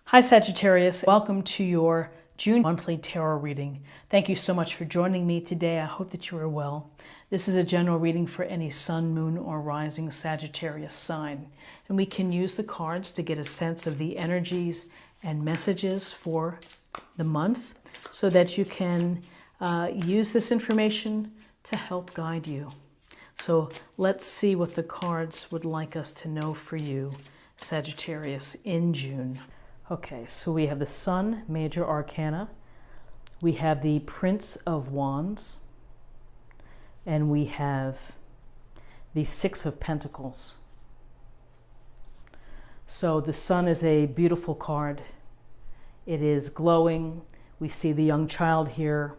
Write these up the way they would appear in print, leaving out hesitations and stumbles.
Hi Sagittarius, welcome to your June monthly tarot reading. Thank you so much for joining me today. I hope that you are well. This is a general reading for any sun, moon, or rising Sagittarius sign. And we can use the cards to get a sense of the energies and messages for the month so that you can use this information to help guide you. So let's see what the cards would like us to know for you, Sagittarius, in June. Okay, so we have the Sun, Major Arcana. We have the Prince of Wands. And we have the Six of Pentacles. So the Sun is a beautiful card. It is glowing. We see the young child here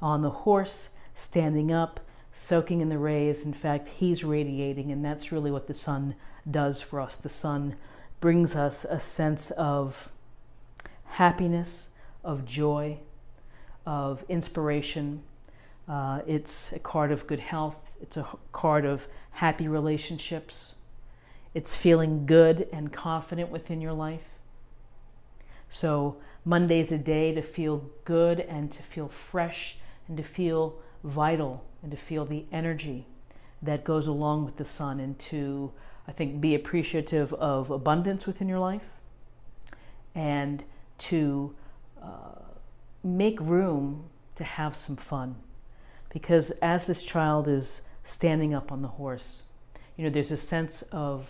on the horse, standing up, soaking in the rays. In fact, he's radiating, and that's really what the Sun does for us. The Sun brings us a sense of happiness, of joy, of inspiration. It's a card of good health. It's a card of happy relationships. It's feeling good and confident within your life. So Monday's a day to feel good and to feel fresh and to feel vital and to feel the energy that goes along with the Sun, and to, I think, be appreciative of abundance within your life, and to make room to have some fun. Because as this child is standing up on the horse, you know, there's a sense of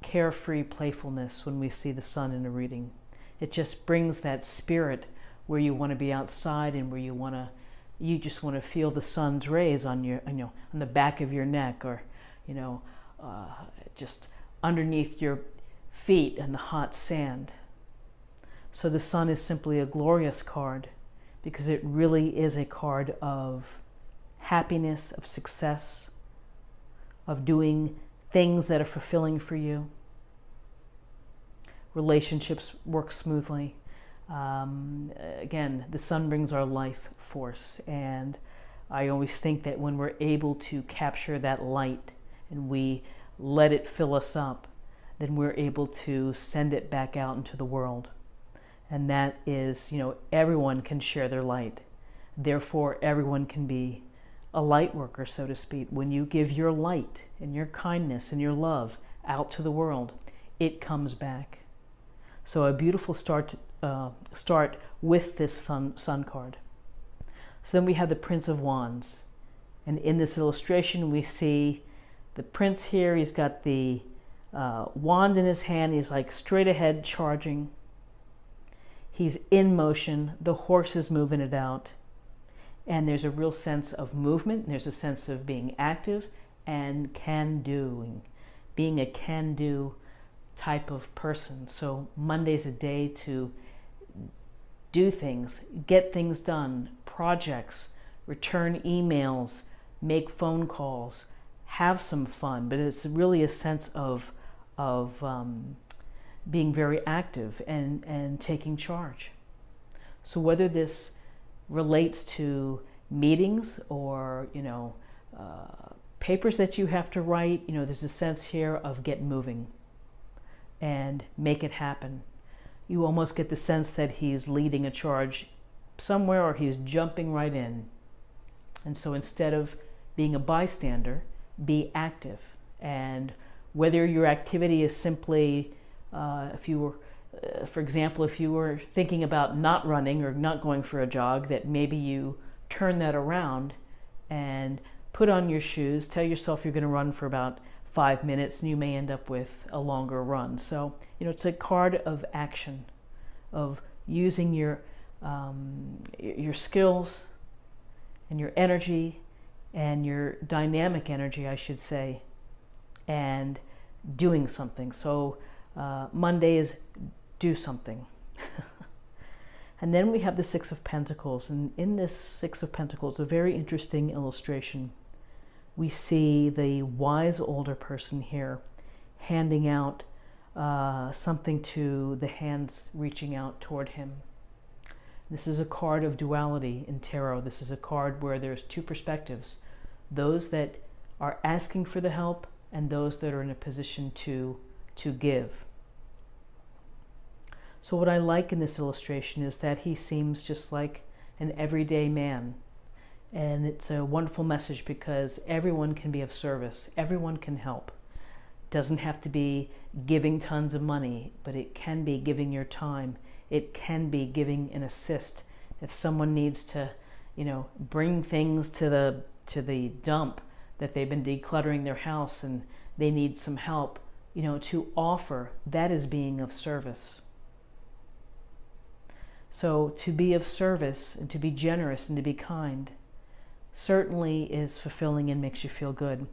carefree playfulness when we see the Sun in a reading. It just brings that spirit where you want to be outside and where you just want to feel the sun's rays on your, on the back of your neck, or, just underneath your feet and the hot sand. So the Sun is simply a glorious card because it really is a card of happiness, of success, of doing things that are fulfilling for you. Relationships work smoothly. Again, the Sun brings our life force, and I always think that when we're able to capture that light and we let it fill us up, then we're able to send it back out into the world. And that is, everyone can share their light. Therefore, everyone can be a light worker, so to speak. When you give your light and your kindness and your love out to the world, it comes back. So a beautiful start with this sun card. So then we have the Prince of Wands. And in this illustration, we see the prince here. He's got the wand in his hand. He's like straight ahead charging. He's in motion. The horse is moving it out. And there's a real sense of movement. And there's a sense of being active and can-doing. Being a can-do type of person. So Monday's a day to do things, get things done, projects, return emails, make phone calls, have some fun. But it's really a sense of being very active and taking charge. So whether this relates to meetings or papers that you have to write, there's a sense here of get moving and make it happen. You almost get the sense that he's leading a charge somewhere, or he's jumping right in. And so instead of being a bystander, be active. And whether your activity is simply, if you were, for example, if you were thinking about not running or not going for a jog, that maybe you turn that around and put on your shoes, tell yourself you're going to run for about 5 minutes, and you may end up with a longer run. So, it's a card of action, of using your skills and your energy and your dynamic energy, I should say, and doing something. So Monday is do something. And then we have the Six of Pentacles, and in this Six of Pentacles, a very interesting illustration. We see the wise older person here handing out something to the hands reaching out toward him. This is a card of duality in tarot. This is a card where there's two perspectives. Those that are asking for the help and those that are in a position to give. So what I like in this illustration is that he seems just like an everyday man. And it's a wonderful message because everyone can be of service. Everyone can help. It doesn't have to be giving tons of money, but it can be giving your time. It can be giving an assist. If someone needs to, bring things to the dump that they've been decluttering their house and they need some help, to offer, that is being of service. So to be of service and to be generous and to be kind certainly is fulfilling and makes you feel good.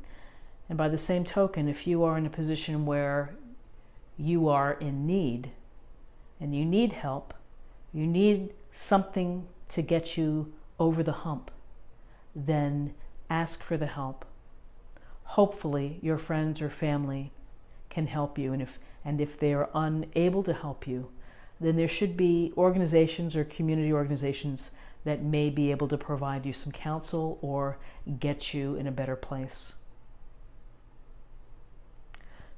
And by the same token, if you are in a position where you are in need and you need help, you need something to get you over the hump, then ask for the help. Hopefully your friends or family can help you, and if they are unable to help you, then there should be organizations or community organizations that may be able to provide you some counsel or get you in a better place.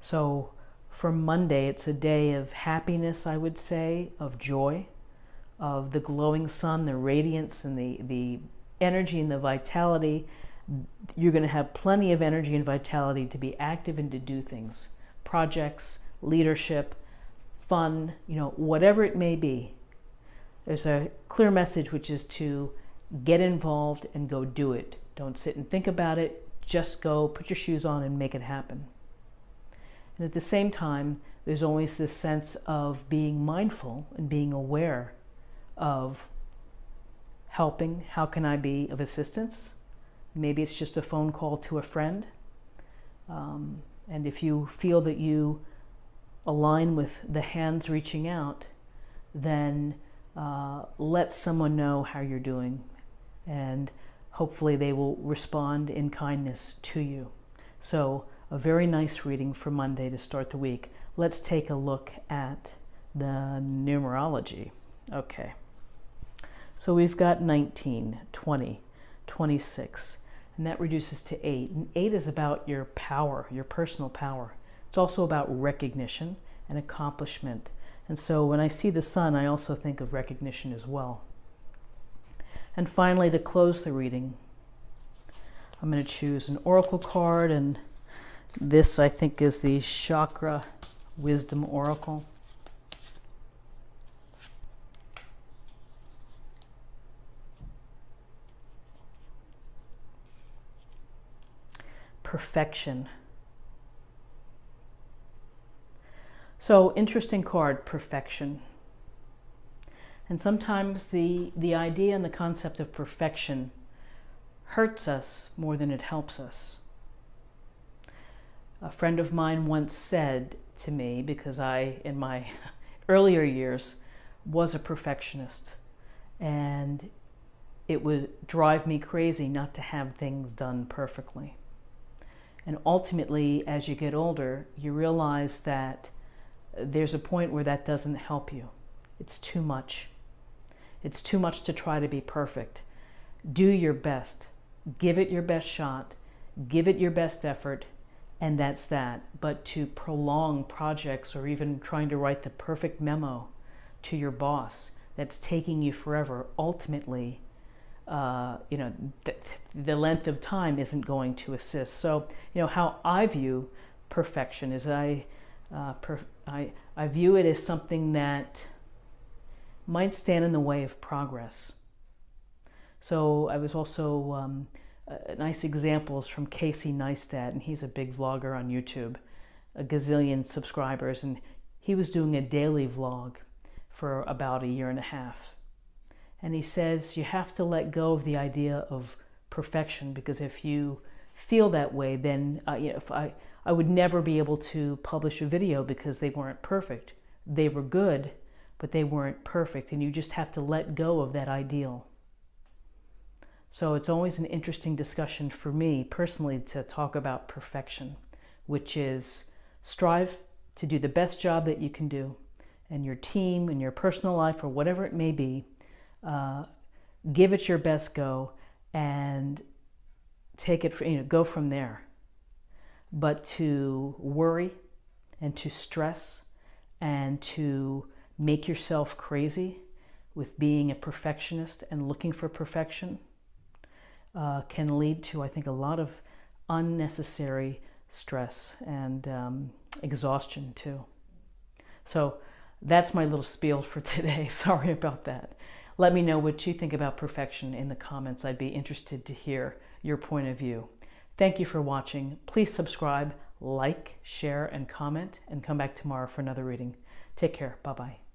So for Monday, it's a day of happiness, I would say, of joy, of the glowing sun, the radiance and the energy and the vitality. You're going to have plenty of energy and vitality to be active and to do things, projects, leadership, fun, whatever it may be. There's a clear message, which is to get involved and go do it. Don't sit and think about it. Just go, put your shoes on and make it happen. And at the same time, there's always this sense of being mindful and being aware of helping. How can I be of assistance? Maybe it's just a phone call to a friend. And if you feel that you align with the hands reaching out, then let someone know how you're doing, and hopefully they will respond in kindness to you. So a very nice reading for Monday to start the week. Let's take a look at the numerology. Okay. So we've got 19, 20, 26, and that reduces to 8. And 8 is about your power, your personal power. It's also about recognition and accomplishment. And so when I see the sun, I also think of recognition as well. And finally, to close the reading, I'm going to choose an oracle card, and this I think is the Chakra Wisdom Oracle. Perfection. So interesting card, perfection. And sometimes the idea and the concept of perfection hurts us more than it helps us. A friend of mine once said to me, because I, in my earlier years, was a perfectionist, and it would drive me crazy not to have things done perfectly. And ultimately, as you get older, you realize that there's a point where that doesn't help you. It's too much. It's too much to try to be perfect. Do your best. Give it your best shot. Give it your best effort, and that's that. But to prolong projects or even trying to write the perfect memo to your boss that's taking you forever, ultimately, the length of time isn't going to assist. So, how I view perfection is I view it as something that might stand in the way of progress. So I was also, nice examples from Casey Neistat, and he's a big vlogger on YouTube, a gazillion subscribers, and he was doing a daily vlog for about a year and a half. And he says you have to let go of the idea of perfection, because if you feel that way, then if I would never be able to publish a video because they weren't perfect. They were good, but they weren't perfect, and you just have to let go of that ideal. So it's always an interesting discussion for me personally to talk about perfection, which is strive to do the best job that you can do, and your team and your personal life or whatever it may be, give it your best go and take it, go from there. But to worry and to stress and to make yourself crazy with being a perfectionist and looking for perfection can lead to, I think, a lot of unnecessary stress and exhaustion too. So that's my little spiel for today. Sorry about that. Let me know what you think about perfection in the comments. I'd be interested to hear your point of view. Thank you for watching. Please subscribe, like, share, and comment, and come back tomorrow for another reading. Take care. Bye-bye.